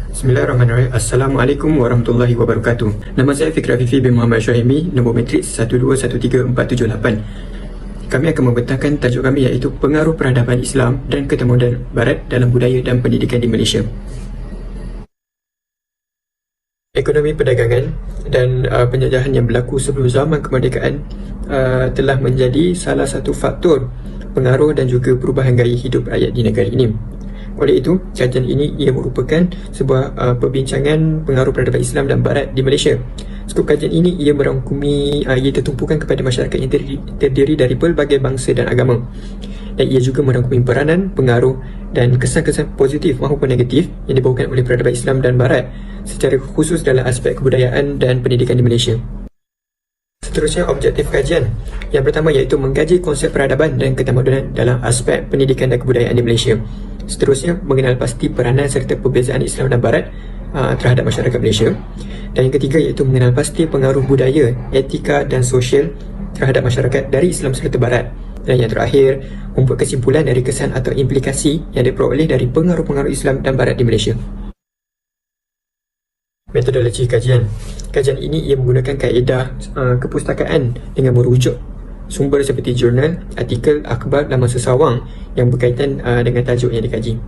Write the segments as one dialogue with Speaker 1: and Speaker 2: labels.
Speaker 1: Bismillahirrahmanirrahim. Assalamualaikum warahmatullahi wabarakatuh. Nama saya Fikri Afifi bin Muhammad Syahimi, nombor matrik 1213478. Kami akan membentangkan tajuk kami iaitu pengaruh peradaban Islam dan ketemudahan Barat dalam budaya dan pendidikan di Malaysia. Ekonomi perdagangan dan penjajahan yang berlaku sebelum zaman kemerdekaan telah menjadi salah satu faktor pengaruh dan juga perubahan gaya hidup rakyat di negara ini. Oleh itu, kajian ini ia merupakan sebuah perbincangan pengaruh peradaban Islam dan Barat di Malaysia. Skop kajian ini ia merangkumi, ia tertumpukan kepada masyarakat yang terdiri dari pelbagai bangsa dan agama. Dan ia juga merangkumi peranan, pengaruh dan kesan-kesan positif maupun negatif yang dibawakan oleh peradaban Islam dan Barat secara khusus dalam aspek kebudayaan dan pendidikan di Malaysia. Seterusnya, objektif kajian. Yang pertama iaitu mengkaji konsep peradaban dan ketamadunan dalam aspek pendidikan dan kebudayaan di Malaysia. Seterusnya, mengenal pasti peranan serta perbezaan Islam dan Barat terhadap masyarakat Malaysia. Dan yang ketiga iaitu mengenal pasti pengaruh budaya, etika dan sosial terhadap masyarakat dari Islam serta Barat. Dan yang terakhir, membuat kesimpulan dari kesan atau implikasi yang diperoleh dari pengaruh-pengaruh Islam dan Barat di Malaysia. Metodologi kajian. Kajian ini ia menggunakan kaedah kepustakaan dengan merujuk sumber seperti jurnal, artikel, akhbar dan masa sawang yang berkaitan dengan tajuk yang dikaji.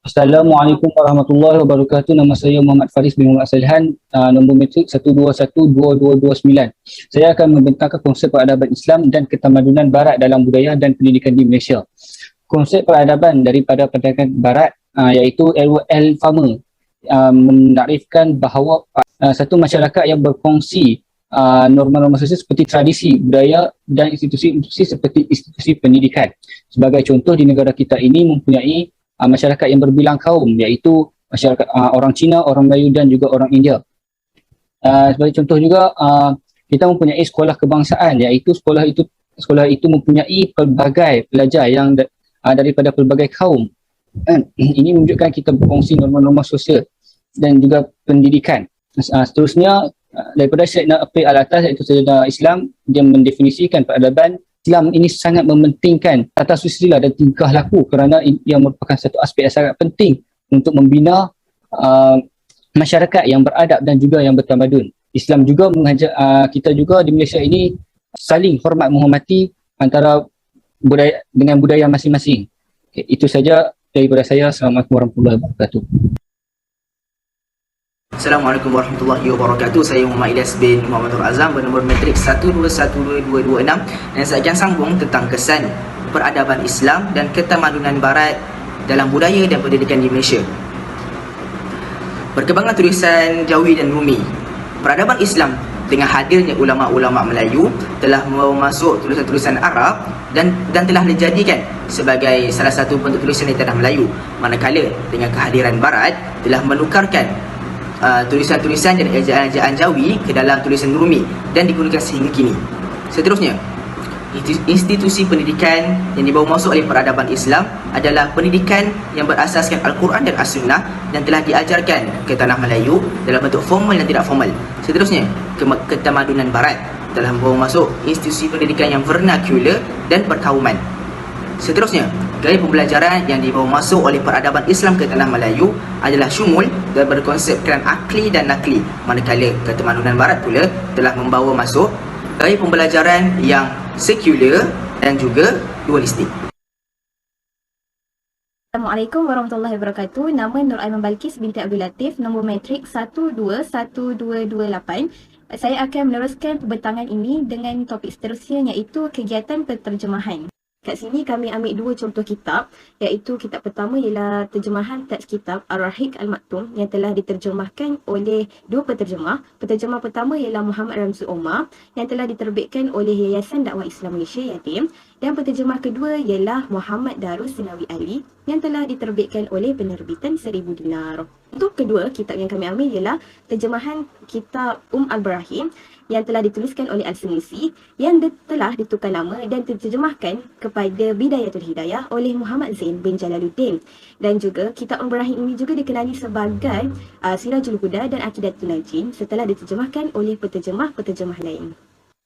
Speaker 2: Assalamualaikum warahmatullahi wabarakatuh. Nama saya Muhammad Faris bin Muhammad Salhan, nombor matrik 1212229. Saya akan membentangkan konsep peradaban Islam dan ketamadunan Barat dalam budaya dan pendidikan di Malaysia. Konsep peradaban daripada peradaban Barat iaitu L. Farmer menakrifkan bahawa satu masyarakat yang berkongsi norma-norma sosial seperti tradisi, budaya dan institusi-institusi seperti institusi pendidikan. Sebagai contoh, di negara kita ini mempunyai masyarakat yang berbilang kaum, iaitu masyarakat orang Cina, orang Melayu dan juga orang India. Sebagai contoh juga, kita mempunyai sekolah kebangsaan, iaitu sekolah itu mempunyai pelbagai pelajar yang daripada pelbagai kaum. Ini menunjukkan kita berkongsi norma-norma sosial dan juga pendidikan. Seterusnya, daripada Sayyidina Apil al-Atas, iaitu Sayyidina Islam, dia mendefinisikan peradaban Islam ini sangat mementingkan tata susila dan tingkah laku kerana ia merupakan satu aspek yang sangat penting untuk membina masyarakat yang beradab dan juga yang bertamadun. Islam juga mengajak kita juga di Malaysia ini saling hormat menghormati antara budaya dengan budaya masing-masing. Okay, itu saja daripada saya. Assalamualaikum warahmatullahi wabarakatuh.
Speaker 3: Assalamualaikum warahmatullahi wabarakatuh. Saya Muhammad Ilyas bin Muhammadul Azam bernombor matrik 1212226 dan saya akan sambung tentang kesan peradaban Islam dan ketamadunan Barat dalam budaya dan pendidikan di Malaysia. Perkembangan tulisan Jawi dan Rumi. Peradaban Islam dengan hadirnya ulama-ulama Melayu telah membawa masuk tulisan-tulisan Arab dan telah dijadikan sebagai salah satu bentuk tulisan di tanah Melayu, manakala dengan kehadiran Barat telah menukarkan tulisan-tulisan dan ejaan-ejaan Jawi ke dalam tulisan Rumi dan digunakan sehingga kini. Seterusnya, institusi pendidikan yang dibawa masuk oleh peradaban Islam adalah pendidikan yang berasaskan Al-Quran dan As-Sunnah dan telah diajarkan ke tanah Melayu dalam bentuk formal dan tidak formal. Seterusnya, ketamadunan Barat telah membawa masuk institusi pendidikan yang vernakular dan berkauman. Seterusnya, gaya pembelajaran yang dibawa masuk oleh peradaban Islam ke tanah Melayu adalah syumul dan berkonsepkan akli dan nakli, manakala ketamadunan Barat pula telah membawa masuk gaya pembelajaran yang sekular dan juga dualistik.
Speaker 4: Assalamualaikum warahmatullahi wabarakatuh. Nama Nur Aiman Balkis binti Abdul Latif, nombor matrik 1212228. Saya akan meneruskan pembentangan ini dengan topik seterusnya iaitu kegiatan penterjemahan. Kat sini kami ambil dua contoh kitab, iaitu kitab pertama ialah terjemahan teks kitab Ar-Rahiq Al-Maktum yang telah diterjemahkan oleh dua penterjemah. Penterjemah pertama ialah Muhammad Ramzi Omar yang telah diterbitkan oleh Yayasan Dakwah Islam Malaysia Yatim, dan penterjemah kedua ialah Muhammad Darus Sinawi Ali yang telah diterbitkan oleh penerbitan 1000 dinar. Untuk kedua kitab yang kami ambil ialah terjemahan kitab Al-Barahim yang telah dituliskan oleh Al-Sanusi yang telah ditukar nama dan diterjemahkan kepada Bidayatul Hidayah oleh Muhammad Zain bin Jalaluddin. Dan juga kitab Al-Barahim ini juga dikenali sebagai Sirajul Huda dan Aqidatul Najin setelah diterjemahkan oleh penterjemah-penterjemah lain.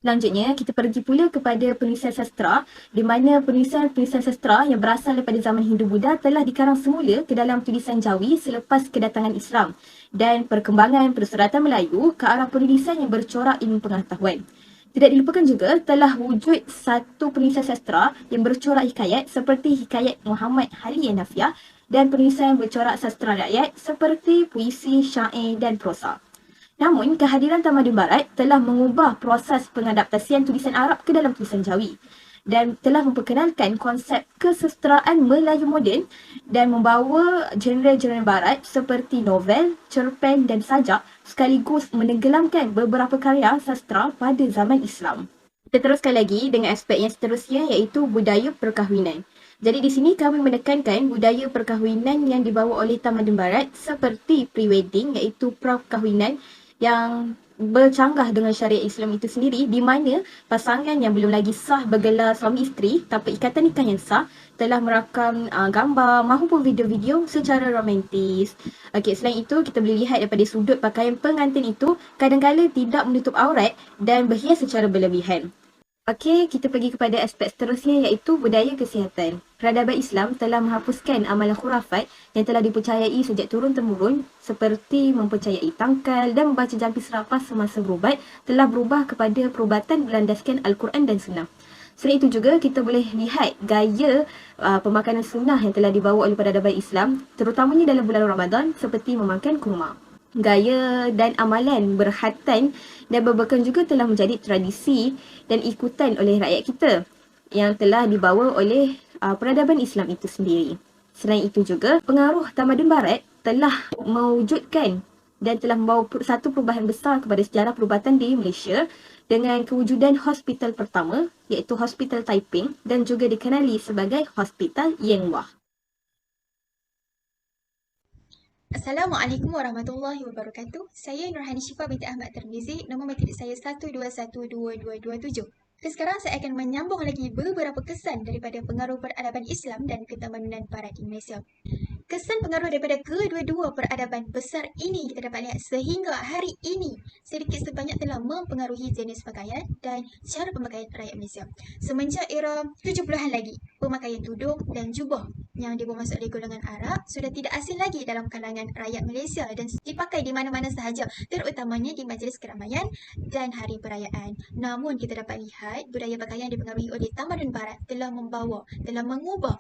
Speaker 4: Selanjutnya, kita pergi pula kepada penulisan sastra, di mana penulisan-penulisan sastra yang berasal daripada zaman Hindu-Buddha telah dikarang semula ke dalam tulisan Jawi selepas kedatangan Islam dan perkembangan persuratan Melayu ke arah penulisan yang bercorak ilmu pengetahuan. Tidak dilupakan juga telah wujud satu penulisan sastra yang bercorak hikayat seperti hikayat Muhammad Hali Nafiah dan penulisan bercorak sastra rakyat seperti puisi, syair dan prosa. Namun, kehadiran tamadun barat telah mengubah proses pengadaptasian tulisan Arab ke dalam tulisan Jawi dan telah memperkenalkan konsep kesusastraan Melayu moden dan membawa genre-genre barat seperti novel, cerpen dan sajak sekaligus menenggelamkan beberapa karya sastra pada zaman Islam. Kita teruskan lagi dengan aspek yang seterusnya iaitu budaya perkahwinan. Jadi di sini kami menekankan budaya perkahwinan yang dibawa oleh tamadun barat seperti pre-wedding iaitu perkahwinan yang bercanggah dengan syariat Islam itu sendiri, di mana pasangan yang belum lagi sah bergelar suami isteri tanpa ikatan nikah yang sah telah merakam gambar maupun video-video secara romantis. Okey, selain itu kita boleh lihat daripada sudut pakaian pengantin itu kadang-kadang tidak menutup aurat dan berhias secara berlebihan. Okey, kita pergi kepada aspek seterusnya iaitu budaya kesihatan. Peradaban Islam telah menghapuskan amalan khurafat yang telah dipercayai sejak turun-temurun seperti mempercayai tangkal dan membaca jampi serapah semasa berubat telah berubah kepada perubatan berlandaskan Al-Quran dan Sunnah. Selain itu juga kita boleh lihat gaya pemakanan sunnah yang telah dibawa oleh peradaban Islam terutamanya dalam bulan Ramadan seperti memakan kurma. Gaya dan amalan berkhatan dan berbekan juga telah menjadi tradisi dan ikutan oleh rakyat kita yang telah dibawa oleh peradaban Islam itu sendiri. Selain itu juga, pengaruh tamadun barat telah mewujudkan dan telah membawa satu perubahan besar kepada sejarah perubatan di Malaysia dengan kewujudan hospital pertama iaitu Hospital Taiping dan juga dikenali sebagai Hospital Yen Wah.
Speaker 5: Assalamualaikum warahmatullahi wabarakatuh. Saya Nurhani Syifa binti Ahmad Termizi. Nombor matrik saya 1212227. Sekarang saya akan menyambung lagi beberapa kesan daripada pengaruh peradaban Islam dan ketamadunan barat di Malaysia. Kesan pengaruh daripada kedua-dua peradaban besar ini kita dapat lihat sehingga hari ini sedikit sebanyak telah mempengaruhi jenis pakaian dan cara pemakaian rakyat Malaysia. Semenjak era 70-an lagi, pemakaian tudung dan jubah yang dibawa masuk oleh golongan Arab sudah tidak asing lagi dalam kalangan rakyat Malaysia dan dipakai di mana-mana sahaja, terutamanya di majlis keramaian dan hari perayaan. Namun kita dapat lihat budaya pakaian dipengaruhi oleh tamadun barat telah mengubah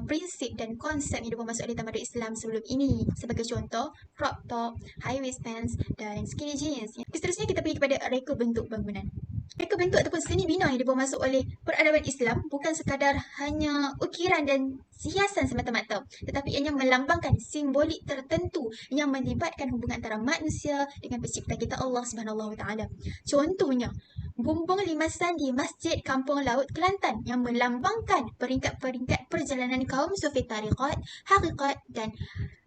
Speaker 5: prinsip dan konsep yang dibawa masuk oleh tamadun Islam sebelum ini. Sebagai contoh, crop top, high waist pants dan skinny jeans. Seterusnya kita pergi kepada reka bentuk bangunan. Reka bentuk ataupun seni bina yang dibawa masuk oleh peradaban Islam bukan sekadar hanya ukiran dan hiasan semata-mata, tetapi ianya melambangkan simbolik tertentu yang melibatkan hubungan antara manusia dengan pencipta kita Allah Subhanahu Wa Taala. Contohnya, bumbung limasan di Masjid Kampung Laut Kelantan yang melambangkan peringkat-peringkat perjalanan kaum sufi tariqat, hakikat dan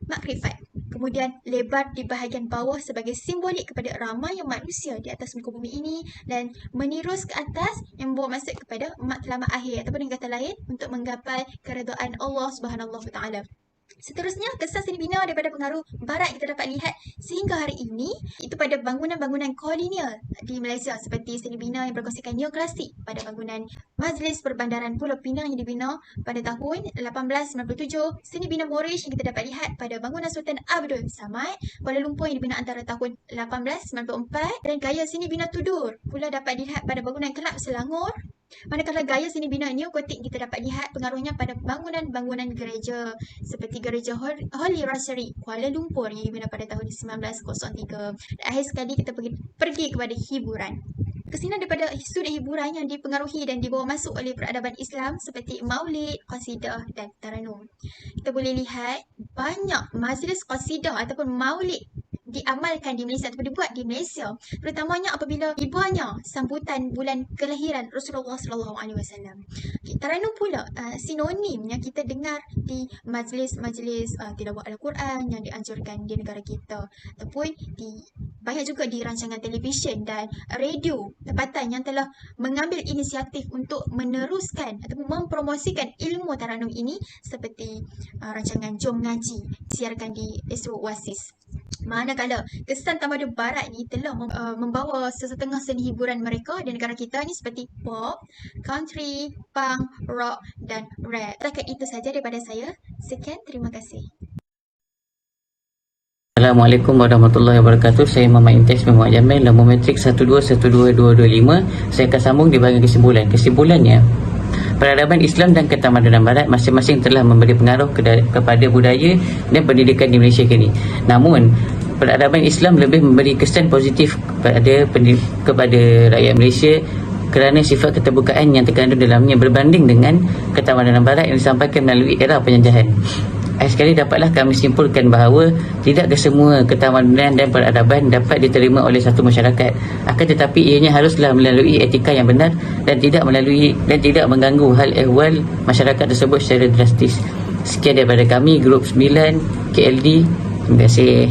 Speaker 5: makrifat. Kemudian lebar di bahagian bawah sebagai simbolik kepada ramainya manusia di atas muka bumi ini dan menirus ke atas yang membawa masuk kepada matlamat akhir ataupun dengan kata lain untuk menggapai keredaan Allah Subhanahu Wa Taala. Seterusnya, kesan seni bina daripada pengaruh barat kita dapat lihat sehingga hari ini itu pada bangunan-bangunan kolonial di Malaysia seperti seni bina yang berkonsepkan neoklasik pada bangunan Majlis Perbandaran Pulau Pinang yang dibina pada tahun 1897, seni bina Moorish yang kita dapat lihat pada bangunan Sultan Abdul Samad Kuala Lumpur yang dibina antara tahun 1894 dan gaya seni bina Tudur pula dapat dilihat pada bangunan Kelab Selangor. Manakala gaya seni bina neogotik kita dapat lihat pengaruhnya pada bangunan-bangunan gereja seperti gereja Holy Rosary Kuala Lumpur yang dibina pada tahun 1903. Dan akhir sekali kita pergi kepada hiburan. Kesinan daripada sudut hiburan yang dipengaruhi dan dibawa masuk oleh peradaban Islam seperti maulid, qasidah dan taranum. Kita boleh lihat banyak majlis qasidah ataupun maulid diamalkan di Malaysia atau dibuat di Malaysia, terutamanya apabila tibanya sambutan bulan kelahiran Rasulullah SAW. Taranum pula sinonim yang kita dengar di majlis-majlis tilawah Al-Quran yang dianjurkan di negara kita ataupun banyak juga di rancangan televisyen dan radio tempatan yang telah mengambil inisiatif untuk meneruskan ataupun mempromosikan ilmu taranum ini seperti rancangan Jom Ngaji disiarkan di Esok Oasis. Manakala kesan tamadun barat ni telah membawa sesetengah seni hiburan mereka di negara kita ni seperti pop, country, punk, rock dan rap. Setakat itu saja daripada saya. Sekian, terima kasih.
Speaker 6: Assalamualaikum warahmatullahi wabarakatuh. Saya Muhammad Intes bin Muhammad Jamil, nombor matrik 12122225. Saya akan sambung di bahagian kesimpulan. Kesimpulannya, peradaban Islam dan ketamadunan Barat masing-masing telah memberi pengaruh kepada budaya dan pendidikan di Malaysia kini. Namun, peradaban Islam lebih memberi kesan positif kepada rakyat Malaysia kerana sifat keterbukaan yang terkandung dalamnya berbanding dengan ketamadunan Barat yang disampaikan melalui era penjajahan. Akhir sekali dapatlah kami simpulkan bahawa tidak kesemua ketamadunan dan peradaban dapat diterima oleh satu masyarakat. Akan tetapi ianya haruslah melalui etika yang benar dan tidak mengganggu hal ehwal masyarakat tersebut secara drastis. Sekian daripada kami, Grup 9 KLD. Terima kasih.